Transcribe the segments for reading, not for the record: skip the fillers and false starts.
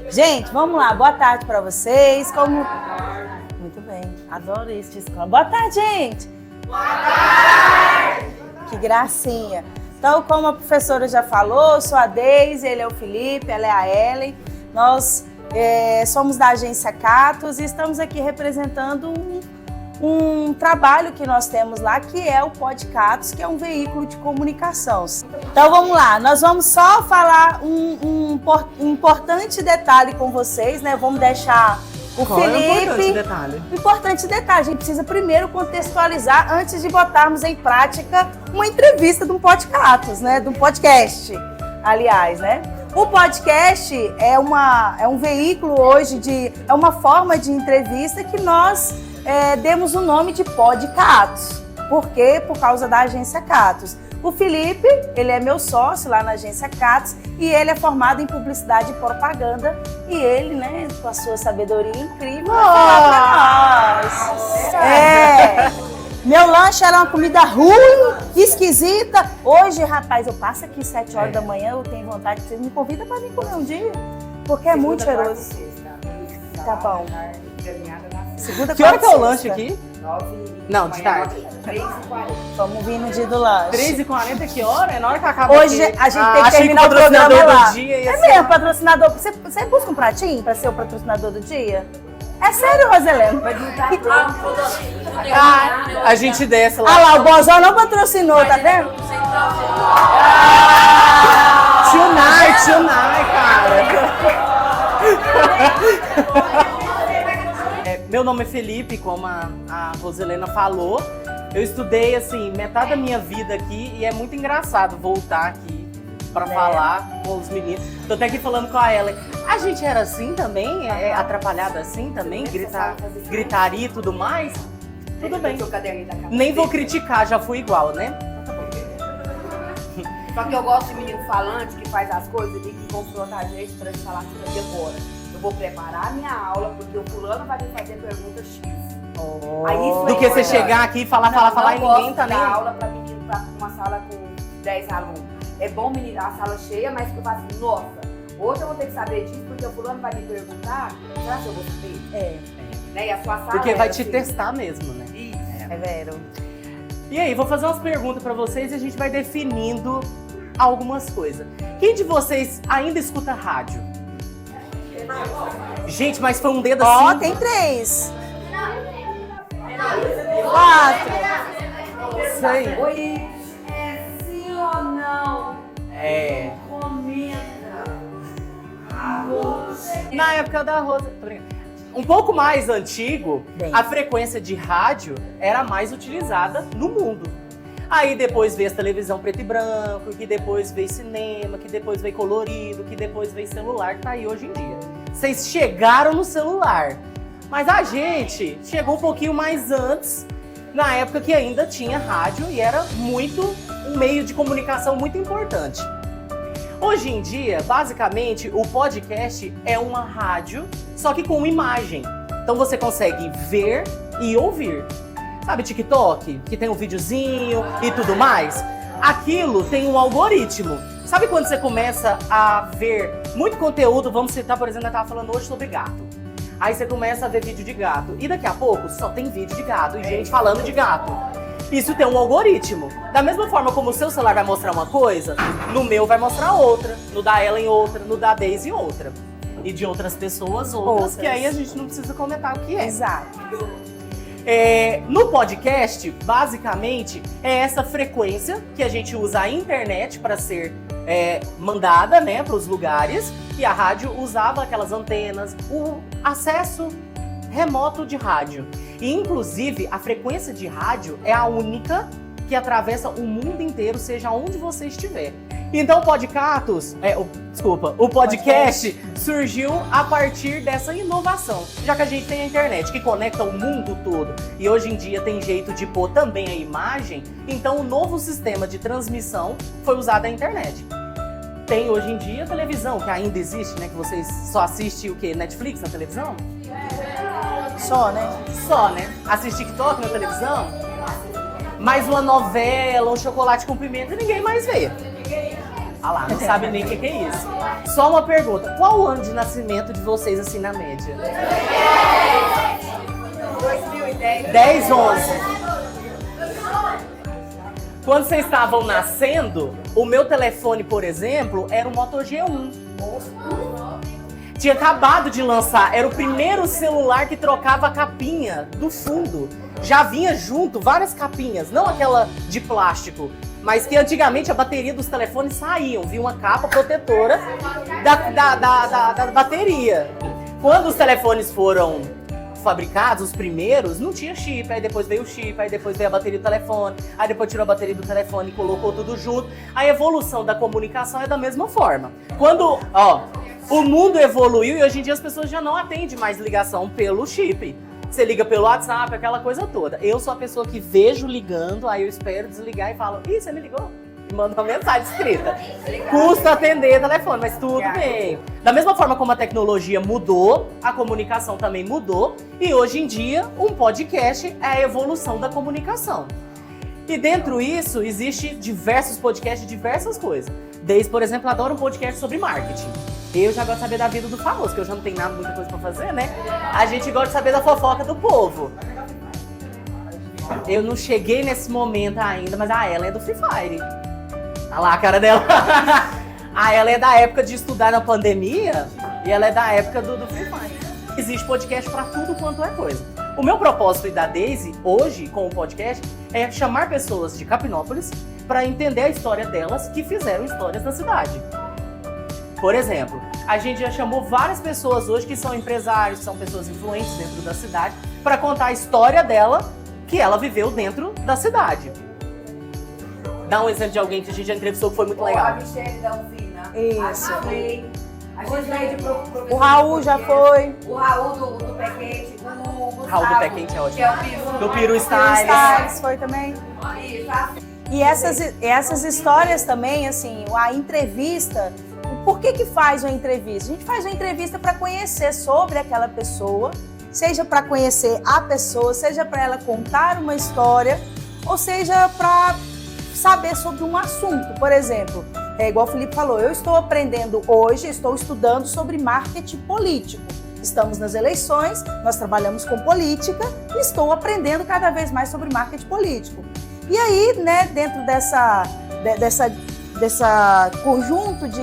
Gente, vamos lá. Boa tarde para vocês. Como... Muito bem. Adoro isso de escola. Boa tarde, gente. Boa tarde. Que gracinha. Então, como a professora já falou, eu sou a Deise, ele é o Felipe, ela é a Ellen. Nós somos da agência Catos e estamos aqui representando um trabalho que nós temos lá, que é o Podcatos, que é um veículo de comunicação. Então vamos lá, nós vamos só falar um importante detalhe com vocês, né? Vamos deixar o Qual Felipe... é o importante detalhe? O importante detalhe, a gente precisa primeiro contextualizar antes de botarmos em prática uma entrevista de um Podcatos, né? De um podcast, aliás, né? O podcast é um veículo hoje, é uma forma de entrevista que nós demos o nome de Podcatos. Por quê? Por causa da agência Catos. O Felipe, ele é meu sócio lá na agência Catos e ele é formado em publicidade e propaganda e ele, né, com a sua sabedoria incrível, vai falar pra nós. Meu lanche era uma comida ruim, esquisita. Hoje, rapaz, eu passo aqui 7 horas da manhã, eu tenho vontade de vocês me convidam para vir comer um dia, porque é muito cheiroso. Tá bom. Segunda, que hora que é o sexta. lanche aqui? 9h. Não, de tarde. 3h40. Vamos vir no dia do lanche. 3h40, que hora? É na hora que acaba Hoje aqui. a gente tem que achei terminar o patrocinador programa lá. do dia ia É ser- mesmo, patrocinador. Você busca um pratinho para ser o patrocinador do dia? É sério, Roselena? A gente desce lá. Ah lá, o Bozão não patrocinou, tá vendo? Tonight, cara. Meu nome é Felipe, como a Roselena falou. Eu estudei, assim, metade da minha vida aqui e é muito engraçado voltar aqui pra falar com os meninos. Tô até aqui falando com a Ellen. A gente era assim também? É atrapalhada assim também? Gritaria e tudo mais? Tudo bem. Nem vou criticar, já fui igual, né? Só que eu gosto de menino falante que faz as coisas e que confronta a gente pra gente falar tudo aqui agora. Eu vou preparar a minha aula porque o fulano vai me fazer pergunta X. Aí isso Do que você chegar aqui e falar e ninguém tá nem... Eu aula pra menino pra uma sala com 10 alunos. É bom menino a sala cheia, mas que eu faço assim, nossa, hoje eu vou ter que saber disso porque o fulano vai me perguntar, será que eu vou saber? Né? E a sua sala Porque vai te assim, testar mesmo, né? Isso. É vero. E aí, vou fazer umas perguntas pra vocês e a gente vai definindo algumas coisas. Quem de vocês ainda escuta rádio? Gente, mas foi um dedo assim... Ó, tem 3. 4. Isso aí. Oi, sim ou não? Comenta. Na época da Rosa... Tô brincando. Um pouco mais antigo, Bem. a frequência de rádio era mais utilizada no mundo. Aí depois veio a televisão preto e branco, que depois veio cinema, que depois veio colorido, que depois veio celular, que tá aí hoje em dia. Vocês chegaram no celular, mas a gente chegou um pouquinho mais antes, na época que ainda tinha rádio e era um meio de comunicação muito importante. Hoje em dia, basicamente, o podcast é uma rádio, só que com imagem. Então você consegue ver e ouvir. Sabe TikTok, que tem um videozinho e tudo mais? Aquilo tem um algoritmo. Sabe quando você começa a ver muito conteúdo, vamos citar, por exemplo, eu estava falando hoje sobre gato. Aí você começa a ver vídeo de gato. E daqui a pouco só tem vídeo de gato e gente falando de gato. Isso tem um algoritmo. Da mesma forma como o seu celular vai mostrar uma coisa, no meu vai mostrar outra, no da Ellen outra, no da Daisy outra. E de outras pessoas outras, que aí a gente não precisa comentar o que é. Exato. No podcast, basicamente, é essa frequência que a gente usa a internet para ser mandada, né, para os lugares, e a rádio usava aquelas antenas, o acesso remoto de rádio. E, inclusive, a frequência de rádio é a única que atravessa o mundo inteiro, seja onde você estiver. Então, o podcast surgiu a partir dessa inovação, já que a gente tem a internet que conecta o mundo todo e hoje em dia tem jeito de pôr também a imagem, então o novo sistema de transmissão foi usado a internet. Tem hoje em dia a televisão, que ainda existe, né? Que vocês só assistem o quê? Netflix na televisão? Só, né? Só, né? Assiste TikTok na televisão? Mais uma novela, um chocolate com pimenta, ninguém mais vê. Ah lá, não sabe nem o que é isso. Só uma pergunta, qual o ano de nascimento de vocês, assim, na média? 2010. 10, 11. Quando vocês estavam nascendo, o meu telefone, por exemplo, era o Moto G1. Tinha acabado de lançar, era o primeiro celular que trocava a capinha do fundo. Já vinha junto várias capinhas, não aquela de plástico, mas que antigamente a bateria dos telefones saíam, vinha uma capa protetora da bateria. Quando os telefones foram fabricados, os primeiros, não tinha chip, aí depois veio o chip, aí depois veio a bateria do telefone, aí depois tirou a bateria do telefone e colocou tudo junto. A evolução da comunicação é da mesma forma. Quando, o mundo evoluiu e hoje em dia as pessoas já não atendem mais ligação pelo chip. Você liga pelo WhatsApp, aquela coisa toda. Eu sou a pessoa que vejo ligando, aí eu espero desligar e falo, ih, você me ligou? E mando uma mensagem escrita. Custa atender o telefone, mas tudo bem. Da mesma forma como a tecnologia mudou, a comunicação também mudou. E hoje em dia, um podcast é a evolução da comunicação. E dentro disso, existe diversos podcasts de diversas coisas. Desde, por exemplo, eu adoro um podcast sobre marketing. Eu já gosto de saber da vida do famoso, que eu já não tenho muita coisa pra fazer, né? A gente gosta de saber da fofoca do povo. Eu não cheguei nesse momento ainda, mas a Ellen é do Free Fire. Olha lá a cara dela. A Ellen é da época de estudar na pandemia e ela é da época do Free Fire. Existe podcast pra tudo quanto é coisa. O meu propósito e da Daisy, hoje, com o podcast, é chamar pessoas de Capinópolis para entender a história delas que fizeram histórias na cidade. Por exemplo, a gente já chamou várias pessoas hoje que são empresários, que são pessoas influentes dentro da cidade, para contar a história dela, que ela viveu dentro da cidade. Dá um exemplo de alguém que a gente já entrevistou que foi muito legal. A Michelle da Usina. Isso. Adorei. A gente veio de professor. O Raul já foi. O Raul do Pequete. O Gustavo, Raul do Pequete é ótimo. que é o Piru. Do Piru O Styles. Styles foi também. Isso, assim. E essas histórias também, assim, a entrevista, por que faz uma entrevista? A gente faz uma entrevista para conhecer sobre aquela pessoa, seja para conhecer a pessoa, seja para ela contar uma história, ou seja para saber sobre um assunto. Por exemplo, igual o Felipe falou, eu estou aprendendo hoje, estou estudando sobre marketing político. Estamos nas eleições, nós trabalhamos com política e estou aprendendo cada vez mais sobre marketing político. E aí, né, dentro dessa conjunto de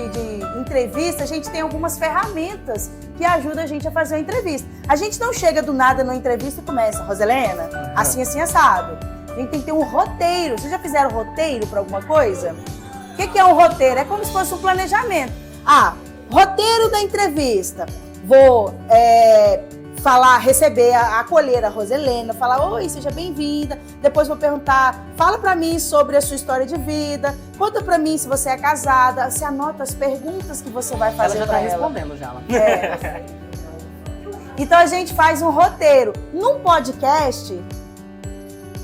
entrevista, a gente tem algumas ferramentas que ajudam a gente a fazer a entrevista. A gente não chega do nada numa entrevista e começa, Roselena, assim, assado. A gente tem que ter um roteiro. Vocês já fizeram roteiro para alguma coisa? O que é um roteiro? É como se fosse um planejamento. Roteiro da entrevista. Vou receber, acolher a Roselena, falar, oi, seja bem-vinda. Depois vou perguntar, fala pra mim sobre a sua história de vida, conta pra mim se você é casada, você anota as perguntas que você vai fazer pra ela. Ela já tá respondendo já. Então a gente faz um roteiro. Num podcast,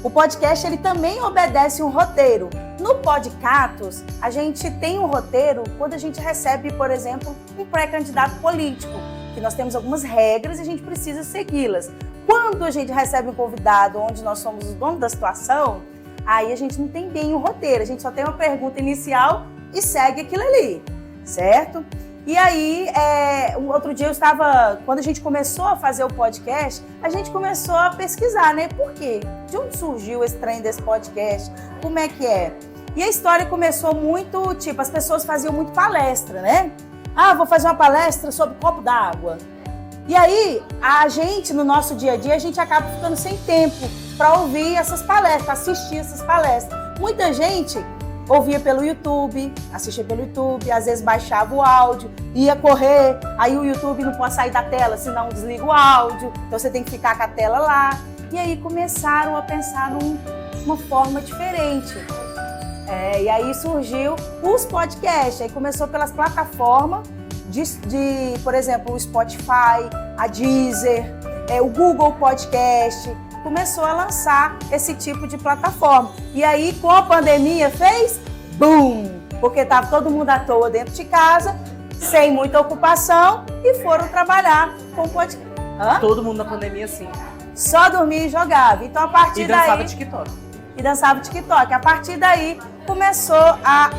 o podcast ele também obedece um roteiro. No Podcatos, a gente tem um roteiro quando a gente recebe, por exemplo, um pré-candidato político, que nós temos algumas regras e a gente precisa segui-las. Quando a gente recebe um convidado onde nós somos os donos da situação, aí a gente não tem bem o roteiro, a gente só tem uma pergunta inicial e segue aquilo ali, certo? E aí, um outro dia quando a gente começou a fazer o podcast, a gente começou a pesquisar, né? Por quê? De onde surgiu esse trem desse podcast? Como é que é? E a história começou muito, as pessoas faziam muito palestra, né? Vou fazer uma palestra sobre copo d'água. E aí, a gente, no nosso dia a dia, a gente acaba ficando sem tempo para ouvir essas palestras, assistir essas palestras. Muita gente ouvia pelo YouTube, assistia pelo YouTube, às vezes baixava o áudio, ia correr, aí o YouTube não pode sair da tela, senão desliga o áudio, então você tem que ficar com a tela lá. E aí começaram a pensar numa forma diferente. E aí surgiu os podcasts, aí começou pelas plataformas por exemplo, o Spotify, a Deezer, o Google Podcast, começou a lançar esse tipo de plataforma. E aí, com a pandemia, fez boom! Porque estava todo mundo à toa dentro de casa, sem muita ocupação, e foram trabalhar com podcast. Todo mundo na pandemia, sim. Só dormia e jogava. Então, a partir daí... TikTok. E dançava TikTok. A partir daí, começou a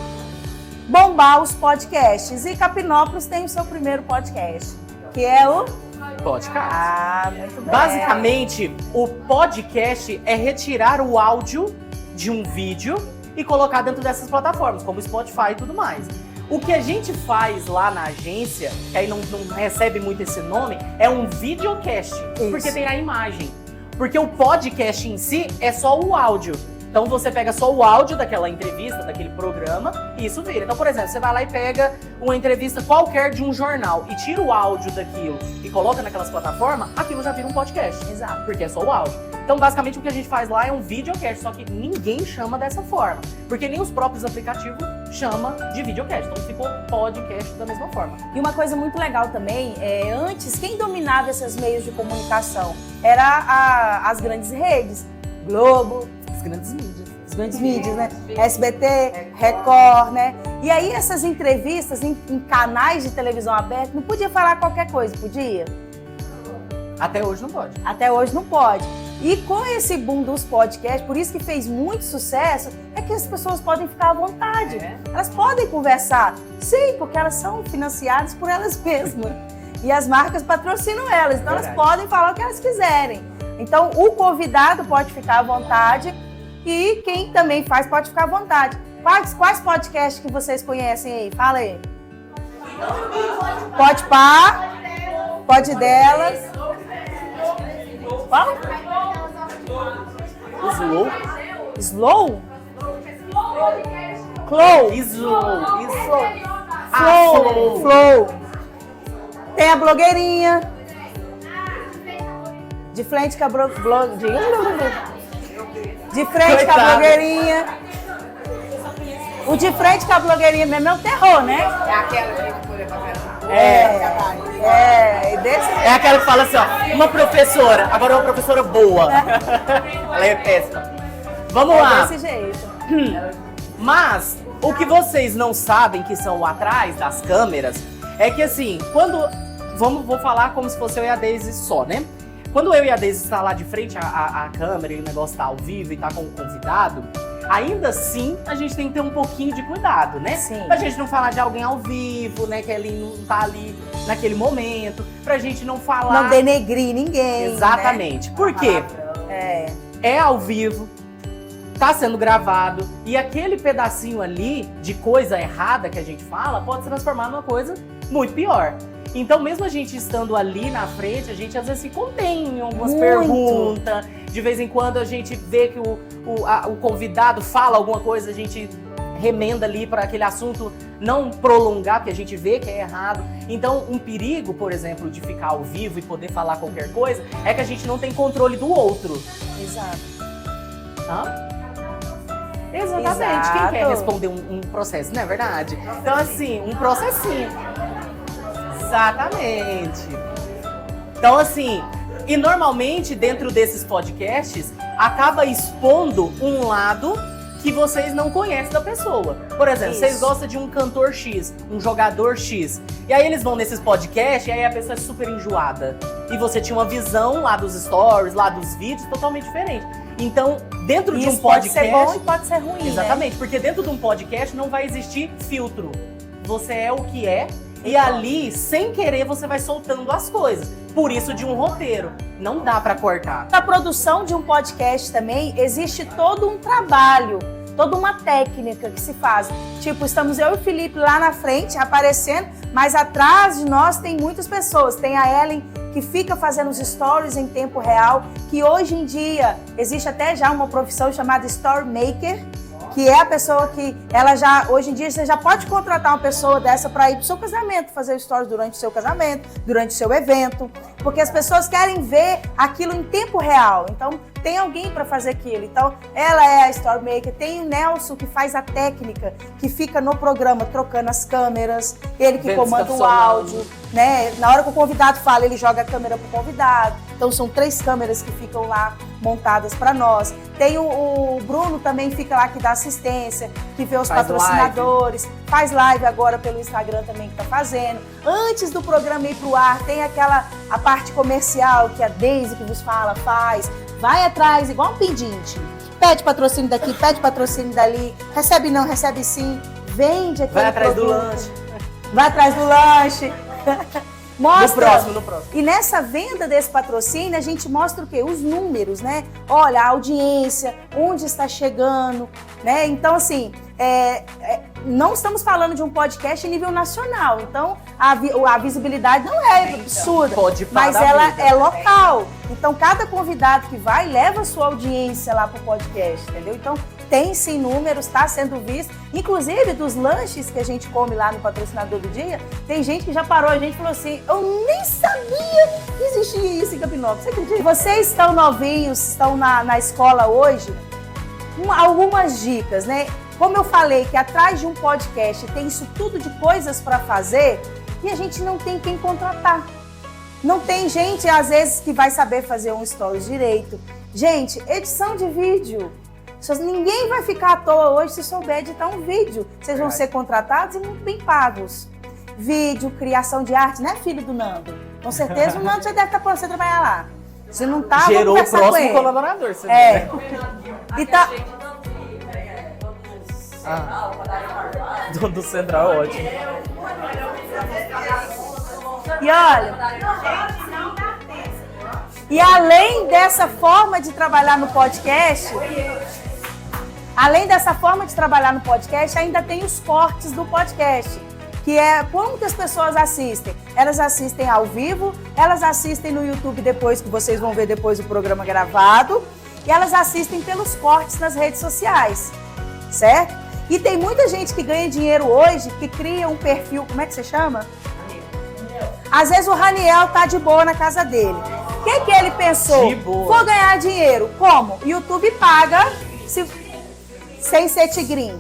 bombar os podcasts. E Capinópolis tem o seu primeiro podcast, que é o Podcast. Ah, muito bem. Basicamente, o podcast é retirar o áudio de um vídeo e colocar dentro dessas plataformas, como Spotify e tudo mais. O que a gente faz lá na agência, que aí não recebe muito esse nome, é um videocast, porque tem a imagem. Porque o podcast em si é só o áudio. Então você pega só o áudio daquela entrevista, daquele programa, e isso vira. Então, por exemplo, você vai lá e pega uma entrevista qualquer de um jornal e tira o áudio daquilo e coloca naquelas plataformas, aquilo já vira um podcast. Exato. Porque é só o áudio. Então, basicamente, o que a gente faz lá é um videocast, só que ninguém chama dessa forma. Porque nem os próprios aplicativos chamam de videocast. Então, ficou podcast da mesma forma. E uma coisa muito legal também, antes, quem dominava esses meios de comunicação era as grandes redes. Globo, As grandes mídias. as grandes mídias, né? SBT, Record, né? E aí essas entrevistas em canais de televisão aberta, não podia falar qualquer coisa, podia? Até hoje não pode. Até hoje não pode. E com esse boom dos podcasts, por isso que fez muito sucesso, é que as pessoas podem ficar à vontade. Elas podem conversar. Sim, porque elas são financiadas por elas mesmas. E as marcas patrocinam elas, então elas podem falar o que elas quiserem. Então o convidado pode ficar à vontade e quem também faz pode ficar à vontade. Quais podcasts que vocês conhecem aí? Fala aí. Pode pá, pode delas. Qual? Slow? Slow? Clow? Slow. Flow. Tem a blogueirinha. De frente com a De frente com a blogueirinha. O de frente com a blogueirinha mesmo é um terror, né? É aquela que foi pra ver. É aquela que fala assim, ó, uma professora, agora uma professora boa. Ela é péssima. Vamos lá. Desse jeito. Mas o que vocês não sabem que são atrás das câmeras é que assim, vou falar como se fosse eu e a Daisy só, né? Quando eu e a Daisy está lá de frente à câmera e o negócio tá ao vivo e tá com o convidado, ainda assim a gente tem que ter um pouquinho de cuidado, né? Sim. Pra gente não falar de alguém ao vivo, né? Que ele não tá ali naquele momento. Pra gente não falar... Não denegrir ninguém. Exatamente. Né? Por quê? É ao vivo, tá sendo gravado, e aquele pedacinho ali de coisa errada que a gente fala pode se transformar numa coisa muito pior. Então, mesmo a gente estando ali na frente, a gente às vezes se contém em algumas perguntas. De vez em quando a gente vê que o convidado fala alguma coisa, a gente remenda ali para aquele assunto não prolongar, porque a gente vê que é errado. Então, um perigo, por exemplo, de ficar ao vivo e poder falar qualquer coisa, é que a gente não tem controle do outro. Exato. Hã? Exatamente. Exato. Quem quer responder um processo, não é verdade? Então, assim, um processinho. Exatamente. Então, assim, e normalmente dentro desses podcasts acaba expondo um lado que vocês não conhecem da pessoa. Por exemplo, vocês gostam de um cantor X, um jogador X. E aí eles vão nesses podcasts e aí a pessoa é super enjoada. E você tinha uma visão lá dos stories, lá dos vídeos, totalmente diferente. Então, dentro de um podcast... pode ser bom e pode ser ruim, Exatamente, né? porque dentro de um podcast não vai existir filtro. Você é o que é. E ali, sem querer, você vai soltando as coisas. Por isso, de um roteiro. Não dá pra cortar. Na produção de um podcast também, existe todo um trabalho, toda uma técnica que se faz. Tipo, estamos eu e o Felipe lá na frente, aparecendo, mas atrás de nós tem muitas pessoas. Tem a Ellen, que fica fazendo os stories em tempo real, que hoje em dia, existe até já uma profissão chamada Story Maker, que é a pessoa que, hoje em dia, você já pode contratar uma pessoa dessa para ir pro seu casamento, fazer stories durante o seu casamento, durante o seu evento, porque as pessoas querem ver aquilo em tempo real. Então, tem alguém para fazer aquilo. Então, ela é a Story Maker. Tem o Nelson, que faz a técnica, que fica no programa trocando as câmeras, ele que comanda o áudio, né? Na hora que o convidado fala, ele joga a câmera pro convidado. Então, são 3 câmeras que ficam lá montadas para nós. Tem o Bruno também, fica lá, que dá assistência, que vê os patrocinadores, faz live agora pelo Instagram também que tá fazendo. Antes do programa ir pro ar, tem a parte comercial que a Daisy que vos fala, faz. Vai atrás, igual um pedinte. Pede patrocínio daqui, pede patrocínio dali, recebe não, recebe sim. vende aquele Vai atrás do produto. lanche. Vai atrás do lanche. Mostra. No próximo. E nessa venda desse patrocínio, a gente mostra o quê? Os números, né? Olha, a audiência, onde está chegando, né? Então, assim, não estamos falando de um podcast em nível nacional. Então, a visibilidade não é absurda, Pode parar mas da ela vida. é local. Então, cada convidado que vai, leva a sua audiência lá pro podcast, entendeu? Então, tem sim números, está sendo visto. Inclusive, dos lanches que a gente come lá no Patrocinador do Dia, tem gente que já parou a gente e falou assim, eu nem sabia que existia isso em Capinópolis. Você acredita? Vocês estão novinhos, estão na escola hoje, algumas dicas, né? Como eu falei que atrás de um podcast tem isso tudo de coisas para fazer e a gente não tem quem contratar. Não tem gente, às vezes, que vai saber fazer um stories direito. Gente, edição de vídeo. Ninguém vai ficar à toa hoje se souber editar um vídeo. Vocês vão ser contratados e muito bem pagos. Vídeo, criação de arte, né, filho do Nando? Com certeza o Nando já deve estar para você trabalhar lá. Se não tá, Gerou o vamos conversar com próximo ele. colaborador, você É. vê, né? Então, Do Central, ótimo. e olha, e além dessa forma de trabalhar no podcast, ainda tem os cortes do podcast, que é como que as pessoas assistem. Elas assistem ao vivo, elas assistem no YouTube depois, que vocês vão ver depois o programa gravado, e elas assistem pelos cortes nas redes sociais, certo? E tem muita gente que ganha dinheiro hoje, que cria um perfil, como é que você chama? Às vezes o Raniel tá de boa na casa dele. O que ele pensou? De boa. Vou ganhar dinheiro. Como? O YouTube paga, sem ser tigrinho.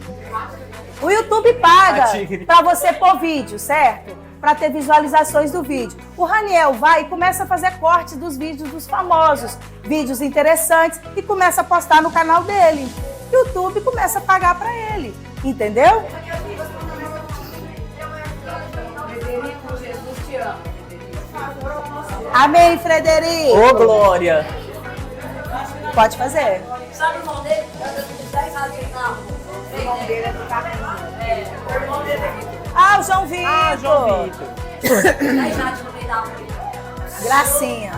O YouTube paga para você pôr vídeo, certo? Para ter visualizações do vídeo. O Raniel vai e começa a fazer cortes dos vídeos dos famosos, vídeos interessantes, e começa a postar no canal dele. O YouTube começa a pagar para ele, entendeu? Frederico, Jesus te ama. Amém, Frederico. Ô, Glória! Pode fazer. Sabe o irmão dele? Anda com 10 anos de carro. O irmão dele é do Capinópolis. O irmão dele é Ah, o João Vitor. Ah, João Vitor. 10 anos no meio da rua. Gracinha.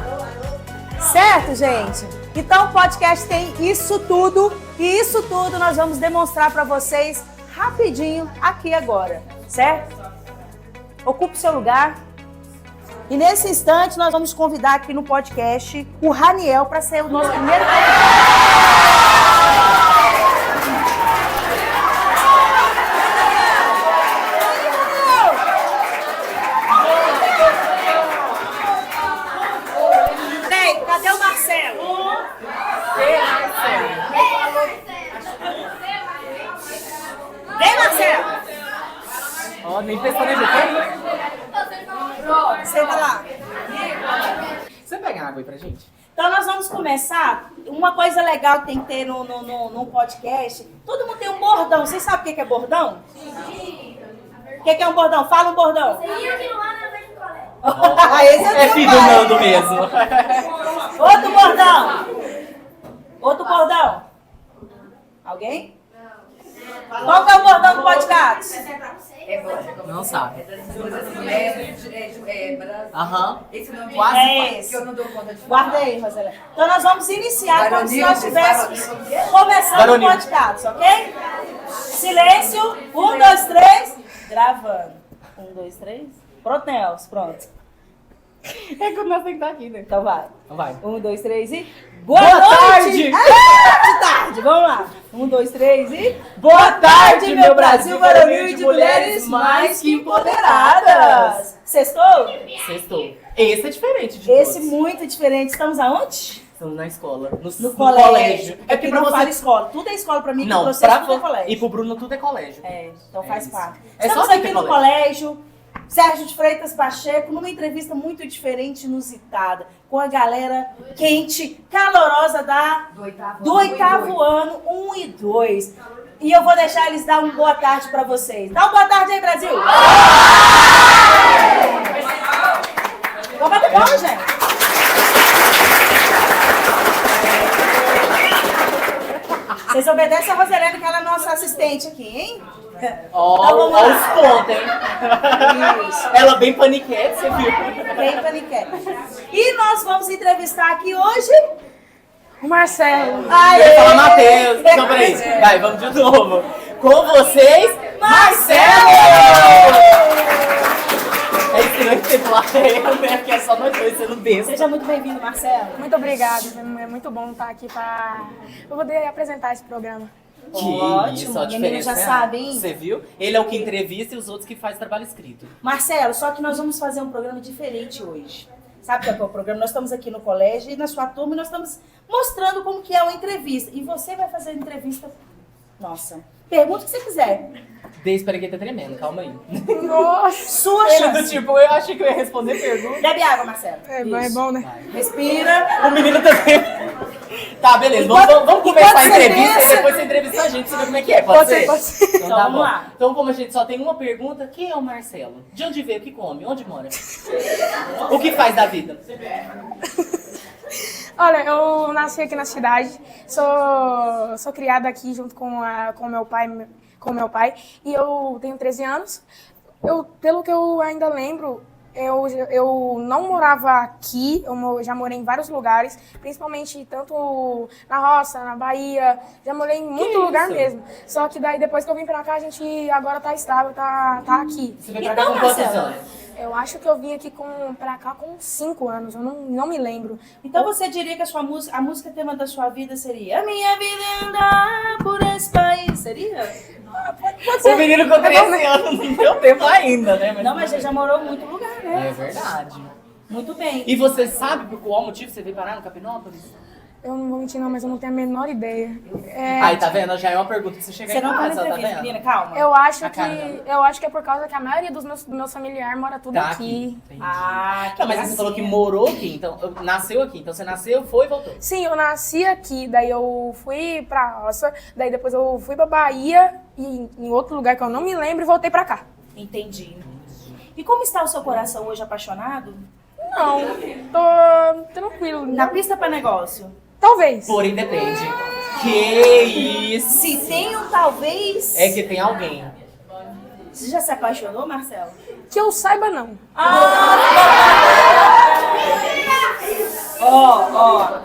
Certo, gente? Então o podcast tem isso tudo, e isso tudo nós vamos demonstrar para vocês rapidinho aqui agora, certo? Ocupe o seu lugar. E nesse instante nós vamos convidar aqui no podcast o Raniel para ser o nosso primeiro Ei, cadê o Marcelo? Vem, Marcelo! Ó, nem pestanejou. Tem? Senta lá. Você pega água aí pra gente? Então nós vamos começar. Uma coisa legal que tem que ter no podcast. Todo mundo tem um bordão. Vocês sabem o que é bordão? Sim. O que é um bordão? Fala um bordão. Esse É filho do Nando mesmo. Outro bordão. Outro bordão. Alguém? Qual que é o bordão do podcast? Não sabe. Brasil. Aham. Esse nome Quase É esse. que eu não dou conta de Guarda aí, Rosela. Então nós vamos iniciar como se nós Varonil, estivéssemos começando Varonil. o podcast, ok? Silêncio. 1, 2, 3. Gravando. 1, 2, 3. Pronto, Nelson. Pronto. É que nós temos que estar aqui, né? Então vai. Então vai. 1, 2, 3 e... Boa tarde! Boa tarde! Vamos lá. 1, 2, 3 e... Boa tarde, meu Brasil varonil de mulheres mais que empoderadas! Sextou? Sextou. Esse é diferente de Esse todos. muito diferente. Estamos aonde? Estamos na escola. No colégio. É porque não pra fala você... escola. Tudo é escola pra mim, Não, pra você pra tudo é colégio. E pro Bruno tudo é colégio. É, então É faz isso. parte. É Estamos só que aqui é no colégio, Sérgio de Freitas Pacheco, numa entrevista muito diferente, inusitada, com a galera quente, calorosa do oitavo ano, 1 e 2. E eu vou deixar eles dar uma boa tarde pra vocês. Dá uma boa tarde aí, Brasil! Vamos bater palma, gente! Vocês obedecem a Roselene, que ela é nossa assistente aqui, hein? Ó, vamos lá. os pontos, hein? Ela bem paniquete, você viu? Bem paniquete. E nós vamos entrevistar aqui hoje O Marcelo. Aê! Eu ia falar Matheus. Então, peraí. Vai, vamos de novo. Com vocês, Marcelo! É estranho que você plateia, né? Que é só nós dois sendo besta. Seja muito bem-vindo, Marcelo. Muito obrigada. É muito bom estar aqui para eu poder apresentar esse programa. Que Ótimo, isso, a o menino diferença já é- sabe, hein? Você viu? Ele é o que entrevista e os outros que faz trabalho escrito. Marcelo, só que nós vamos fazer um programa diferente hoje. Sabe qual é o programa? Nós estamos aqui no colégio e na sua turma e nós estamos mostrando como que é uma entrevista. E você vai fazer a entrevista. Nossa. Pergunta o que você quiser. Desde espera que tá tremendo, calma aí. Nossa. Sua Ele do chance. tipo, eu achei que eu ia responder pergunta. Bebe água, Marcelo. É bom, né? Respira. O menino também. Tá, beleza. Vamos começar a entrevista e depois você entrevista a gente, você vê como é que é. Pode ser? Pode ser. Então, Então, tá vamos bom. lá. Então, como a gente só tem uma pergunta, quem é o Marcelo? De onde veio? O que come? Onde mora? O que faz da vida? Olha, eu nasci aqui na cidade, sou criada aqui junto com meu pai, e eu tenho 13 anos. Pelo que eu ainda lembro, eu não morava aqui, já morei em vários lugares, principalmente tanto na roça, na Bahia, já morei em muito lugar isso? mesmo. Só que daí depois que eu vim pra cá, a gente agora tá estável, tá aqui. Você veio pra cá com quantos Marcelo, anos? Eu acho que eu vim aqui pra cá com 5 anos, eu não me lembro. Então você diria que a música tema da sua vida seria A minha vida é andar por esse país. Seria? Pode ser. O menino com 13 anos não deu tempo ainda, né? Não, mas você já morou em muito lugar, né? É verdade. Muito bem. E você sabe por qual motivo você veio parar no Capinópolis? Eu não vou mentir não, mas eu não tenho a menor ideia. Aí, tá vendo? Já é uma pergunta pra você chegar Você em não tá na casa, tá entrevista, vendo? menina, calma. Eu acho A cara que é por causa que a maioria dos meus familiares mora tudo Tá aqui. Entendi. Ah, que Não, mas você falou que gracinha. morou aqui, então nasceu aqui. Então você nasceu, foi e voltou. Sim, eu nasci aqui, daí eu fui pra roça, daí depois eu fui pra Bahia e em outro lugar que eu não me lembro e voltei pra cá. Entendi. E como está o seu coração hoje apaixonado? Não, tô tranquilo. Na pista para negócio. Talvez. Porém, depende. Que isso? Se tem um talvez... É que tem alguém. Você já se apaixonou, Marcelo? Que eu saiba, não. Ó.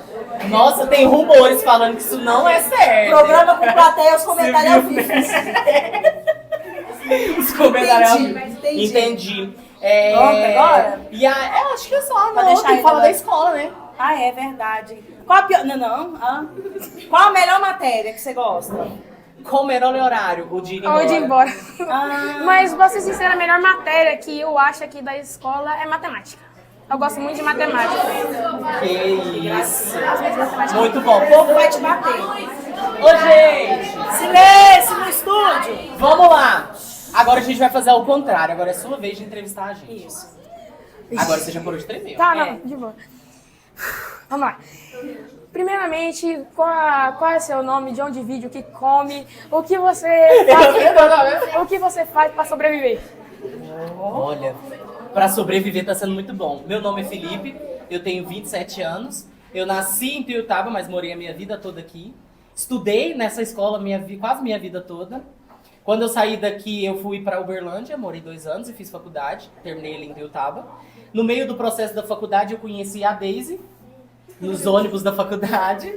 Nossa, tem rumores falando que isso não é certo. Programa com plateia, os comentários ao vivo. Os comentários. Entendi. Entendi. Pronto, agora? Eu acho que é só, Pra não. deixar Tem que falar ele da lá. escola, né? Ah, é verdade. Qual a pior... Não. Qual a melhor matéria que você gosta? Qual o melhor horário? O de ir embora. Ou de ir embora. Ah. Mas, pra ser sincera, a melhor matéria que eu acho aqui da escola é matemática. Eu gosto muito de matemática. Que isso. Matemática. Muito bom. O povo vai te bater. Ô, gente. Silêncio no estúdio. Vamos lá. Agora a gente vai fazer ao contrário. Agora é sua vez de entrevistar a gente. Isso. Agora você já parou de tremer. ó. Tá, não, de boa. Vamos lá. Primeiramente, qual é seu nome, de onde vive, o que come, o que você faz para sobreviver? Olha, pra sobreviver tá sendo muito bom. Meu nome é Felipe, eu tenho 27 anos. Eu nasci em Tuiutaba, mas morei a minha vida toda aqui. Estudei nessa escola quase minha vida toda. Quando eu saí daqui, eu fui para Uberlândia, morei 2 anos e fiz faculdade. Terminei ali em Tuiutaba. No meio do processo da faculdade, eu conheci a Daisy, nos ônibus da faculdade.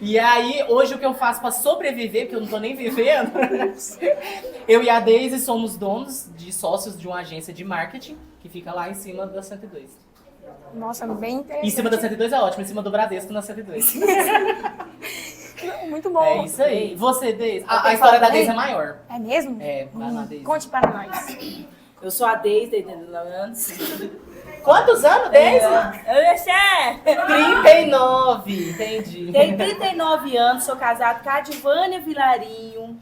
E aí, hoje o que eu faço para sobreviver, porque eu não tô nem vivendo, eu e a Daisy somos donos de sócios de uma agência de marketing que fica lá em cima da 102. Nossa, bem interessante. Em cima da 102 é ótimo, em cima do Bradesco na 102. Muito bom. É isso aí. Você, Daisy? A história da Daisy é maior. É mesmo? É, vai lá, Daisy. Conte para nós. Eu sou a Deise, de 39 anos. Quantos anos, Daisy? Eu sei. 39, entendi. Tenho 39 anos, sou casado com a Advânia Vilarinho.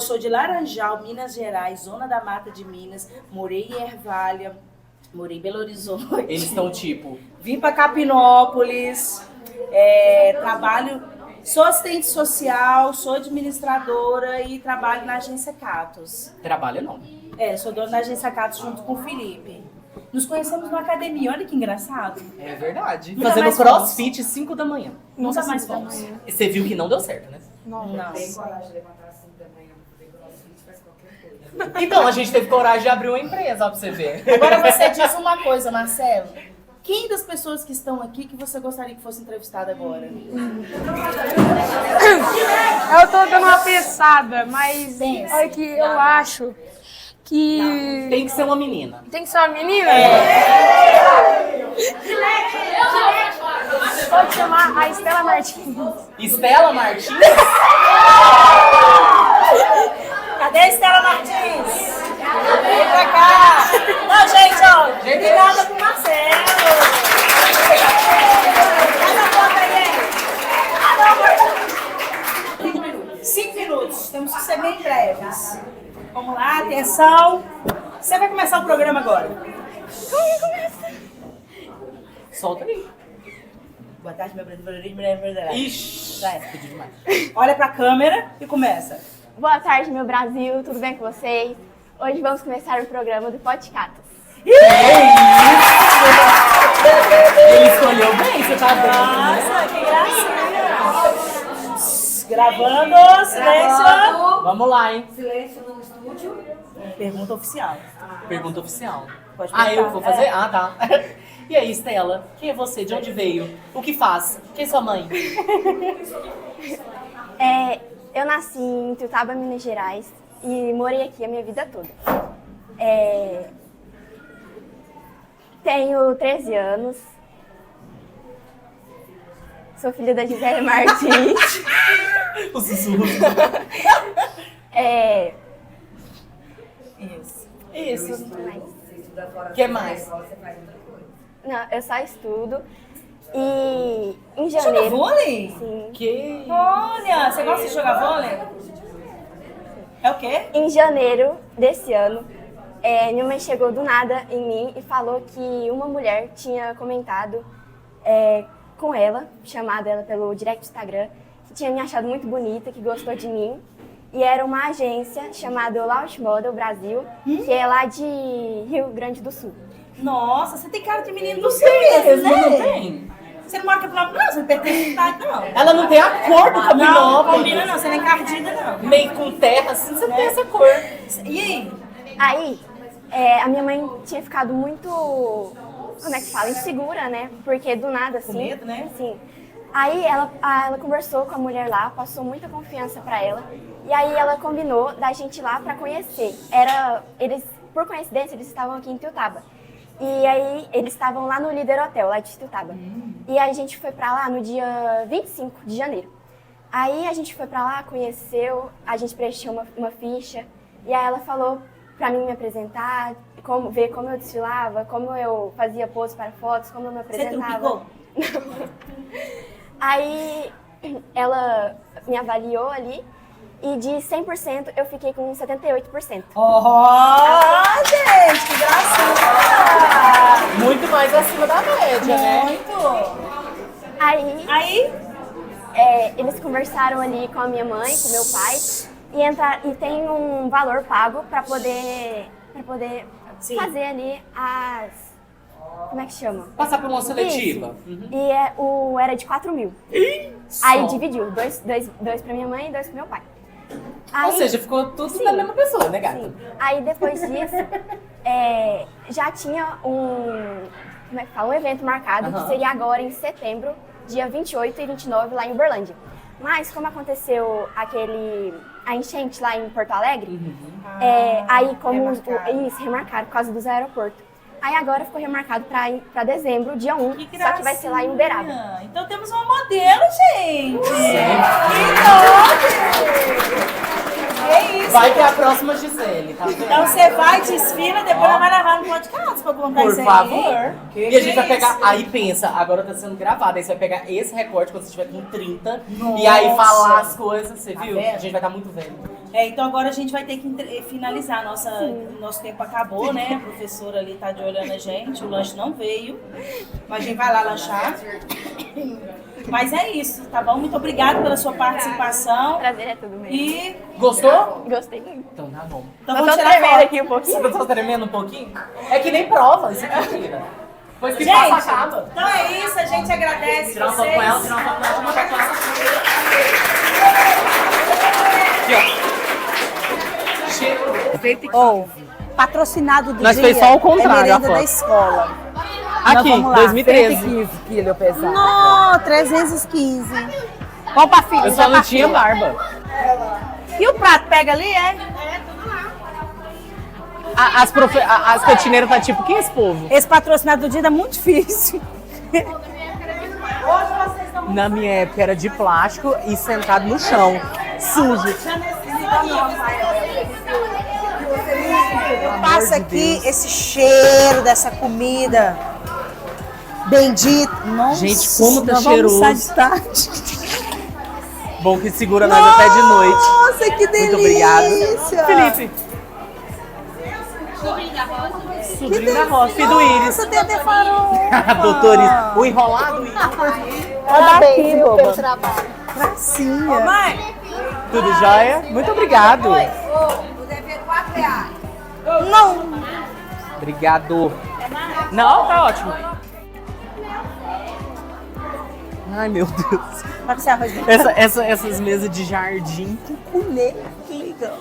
Sou de Laranjal, Minas Gerais, zona da Mata de Minas. Morei em Ervalha, morei em Belo Horizonte. Eles estão tipo... Vim para Capinópolis, trabalho, sou assistente social, sou administradora e trabalho na agência Catos. Trabalho não. Sou dona da agência Catos junto com o Felipe. Nos conhecemos numa academia, olha que engraçado. É verdade. Nunca Fazendo mais crossfit 5 da manhã. Nunca mais Nossa, fomos. Você viu que não deu certo, né? Nossa. Não. Tem coragem de levantar assim também. Então, a gente teve coragem de abrir uma empresa, ó, pra você ver. Agora você diz uma coisa, Marcelo. Quem das pessoas que estão aqui que você gostaria que fosse entrevistada agora? Eu tô dando uma pensada, mas é que eu acho que Tem que ser uma menina. tem que ser uma menina. Pode chamar a Estela Martins. Estela Martins? Cadê a Estela Martins? Vem pra cá. Não, gente, ó. Obrigada pro Marcelo. Faz a foto aí, hein? 5 minutos. Temos que ser bem breves. Vamos lá, atenção. Você vai começar o programa agora. Solta aí. Boa tarde, meu brasileiro. Ixi, Vai. pedi demais. Olha pra câmera e começa. Boa tarde, meu Brasil, tudo bem com vocês? Hoje vamos começar o programa do Podcatos. Ele escolheu bem, você tá vendo? Nossa, que gracinha. Gravando, silêncio. Vamos lá, hein? Silêncio no estúdio. Pergunta oficial. Pergunta oficial. Pode Ah, eu perguntar. vou fazer? Ah, tá. E aí, Estela, quem é você? De onde veio? O que faz? Quem é sua mãe? Eu nasci em Ituiutaba, Minas Gerais, e morei aqui a minha vida toda. Tenho 13 anos. Sou filha da Gisele Martins. O sussurro. Isso. O que mais? Não, eu só estudo. E em Joga janeiro... vôlei? Sim. Que... Olha, você gosta de jogar vôlei? É o quê? Em janeiro desse ano, minha mãe chegou do nada em mim e falou que uma mulher tinha comentado com ela, chamado ela pelo direct do Instagram, que tinha me achado muito bonita, que gostou de mim. E era uma agência chamada Launch Model Brasil, que é lá de Rio Grande do Sul. Nossa, você tem cara de menino do serviço, né? Não tem. Você não marca pra... Não, você não pertence à cidade, não. Ela não tem a cor do Não, Capinópolis. combina não, você não é encardida, não. Meio com terra, assim, você não tem essa cor. E aí? Aí, a minha mãe tinha ficado muito, como é que fala, insegura, né? Porque do nada, assim... Com medo, né? Sim. Aí ela conversou com a mulher lá, passou muita confiança pra ela. E aí ela combinou da gente ir lá pra conhecer. Por coincidência, eles estavam aqui em Ituiutaba. E aí eles estavam lá no Líder Hotel, lá de Ituiutaba. E a gente foi pra lá no dia 25 de janeiro. Aí a gente foi pra lá, conheceu, a gente preencheu uma ficha. E aí ela falou pra mim me apresentar, ver como eu desfilava, como eu fazia pose para fotos, como eu me Você apresentava. trupicou? Aí ela me avaliou ali e de 100% eu fiquei com 78%. Oh, gente, que gracinha! Muito mais acima da média, né? Muito! Aí Aí, eles conversaram ali com a minha mãe, com o meu pai e tem um valor pago para poder Sim. fazer ali as... Como é que chama? Passar por uma seletiva. Isso. E era de 4 mil. Aí dividiu, dois pra minha mãe e 2 pro meu pai. Aí, Ou seja, ficou tudo sim. da mesma pessoa, né, gata? sim. Aí depois disso, já tinha como é que fala? Um evento marcado, que seria agora em setembro, dia 28 e 29, lá em Uberlândia. Mas como aconteceu a enchente lá em Porto Alegre, aí como remarcaram por causa dos aeroportos. Aí agora ficou remarcado pra dezembro, dia 1, que só que vai ser lá em Uberaba. gracinha. Então temos uma modelo, gente! Que top! Que isso? Vai ter a próxima Gisele, tá vendo? Então você vai, desfila, depois ela vai levar no podcast pra contar Por isso aí. favor. E a gente vai pegar, isso? aí pensa, agora tá sendo gravado, aí você vai pegar esse recorte quando você estiver com 30 e aí falar as coisas, você viu? vendo? A gente vai estar muito velho. Então agora a gente vai ter que finalizar. Nosso tempo acabou, né? A professora ali tá de olhando a gente, o lanche não veio, mas a gente vai lá lanchar. Mas é isso, tá bom? Muito obrigada pela sua participação. Prazer é tudo mesmo. E Gostou? Gostei muito. Então tá bom. então Eu vamos tô tirar tremendo foto. aqui um pouquinho. Você tá tremendo um pouquinho? É que nem prova, isso aqui tira. Depois que Gente, passa, acaba. então é isso, a gente agradece Tirar uma foto com ela, vocês. tirar uma foto com ela, uma foto com ela. Aqui, ó. Chega. Ou, patrocinado do Nós dia fez só o contrário, é merenda a da foto. escola. Aqui, vamos lá. 2013. 115 quilos pesado. Não, 315. Vamos pra fila. Eu só não tinha barba. E o prato pega ali, é? As cantineiras tá tipo, quem é esse povo? Esse patrocinado do dia é muito difícil. Na minha época era de plástico e sentado no chão, sujo. Passa aqui esse cheiro dessa comida bendita. Nossa, Gente, como tá nós vamos cheiroso. almoçar de tarde. Bom que segura nós até de noite. Nossa, que delícia. Muito obrigado. Felipe. Sobrinho da Rosa, filho do Íris. Nossa, tem até farol. Doutor Íris. O enrolado Íris. Parabéns, pelo trabalho. Gracinha. Mãe, Tudo jóia? Muito obrigado. o dever R$4. Não. Obrigado. Não, tá ótimo. Ai, meu Deus. Pode ser arroz bem. Essas mesas de jardim. Colher, que legal.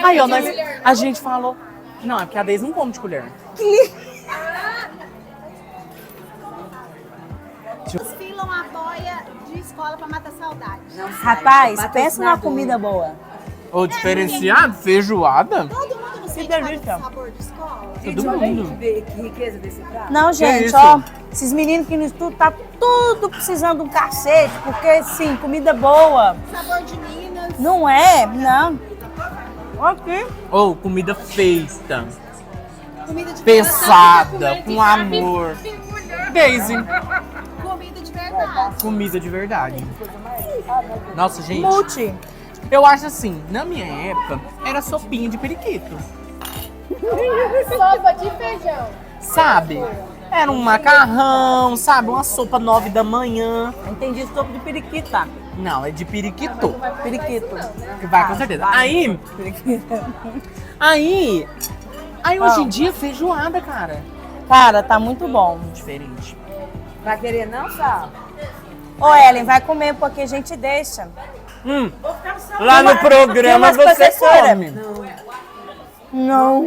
Aí, ó, a gente falou... Não, é porque a Deise não come de colher. Filam a boia de escola pra matar saudade. Rapaz, pensa numa comida boa. Ô, diferenciado? Feijoada? Todo mundo não sente delícia. falta do sabor de escola? Todo mundo. Que riqueza desse prato. Não, gente, isso? ó, esses meninos que no estudo tá tudo precisando de um cacete, porque, sim, comida boa. Sabor de Minas. Não é? Não. Aqui. Ou comida feita, Comida de pensada, com amor. Daisy, Comida de verdade. comida de verdade. Nossa, gente, Multi. eu acho assim, na minha época, era sopinha de periquito, Sopa de feijão. sabe? Era um macarrão, sabe? Uma sopa 9 da manhã. Entendi sopa de periquita. Não, é de periquito. Periquito. Que vai, com certeza. Aí hoje em dia, feijoada, cara. Cara, tá muito bom. Diferente. Vai querer não, Sal? Ô, Ellen, vai comer porque a gente deixa. Lá no programa Tem umas você professoras. come. Não.